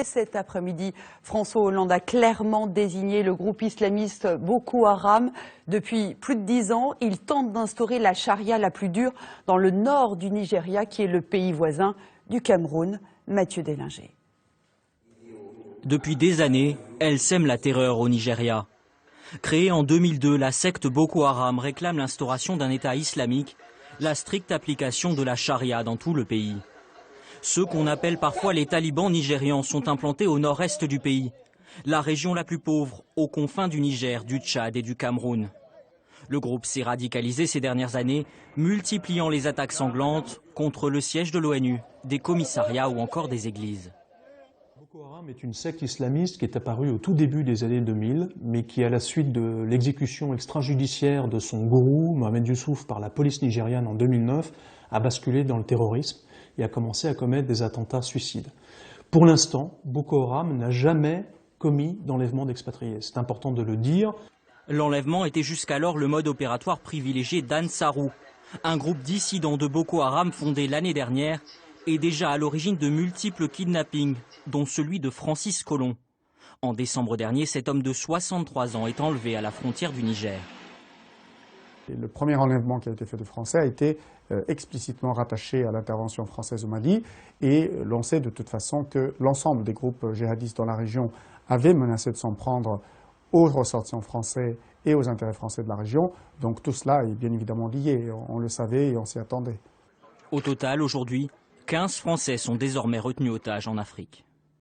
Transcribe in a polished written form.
Dès cet après-midi, François Hollande a clairement désigné le groupe islamiste Boko Haram. Depuis plus de 10 ans, il tente d'instaurer la charia la plus dure dans le nord du Nigeria, qui est le pays voisin du Cameroun. Mathieu Délinger. Depuis des années, elle sème la terreur au Nigeria. Créée en 2002, la secte Boko Haram réclame l'instauration d'un État islamique, la stricte application de la charia dans tout le pays. Ceux qu'on appelle parfois les talibans nigérians sont implantés au nord-est du pays, la région la plus pauvre, aux confins du Niger, du Tchad et du Cameroun. Le groupe s'est radicalisé ces dernières années, multipliant les attaques sanglantes contre le siège de l'ONU, des commissariats ou encore des églises. Boko Haram est une secte islamiste qui est apparue au tout début des années 2000, mais qui, à la suite de l'exécution extrajudiciaire de son gourou, Mohamed Youssouf, par la police nigériane en 2009, a basculé dans le terrorisme et a commencé à commettre des attentats suicides. Pour l'instant, Boko Haram n'a jamais commis d'enlèvement d'expatriés. C'est important de le dire. L'enlèvement était jusqu'alors le mode opératoire privilégié d'Ansarou, un groupe dissidents de Boko Haram fondé l'année dernière et déjà à l'origine de multiples kidnappings, dont celui de Francis Collomb. En décembre dernier, cet homme de 63 ans est enlevé à la frontière du Niger. Le premier enlèvement qui a été fait de Français a été explicitement rattaché à l'intervention française au Mali, et l'on sait de toute façon que l'ensemble des groupes djihadistes dans la région avaient menacé de s'en prendre aux ressortissants français et aux intérêts français de la région. Donc tout cela est bien évidemment lié, on le savait et on s'y attendait. Au total, aujourd'hui, 15 Français sont désormais retenus otages en Afrique.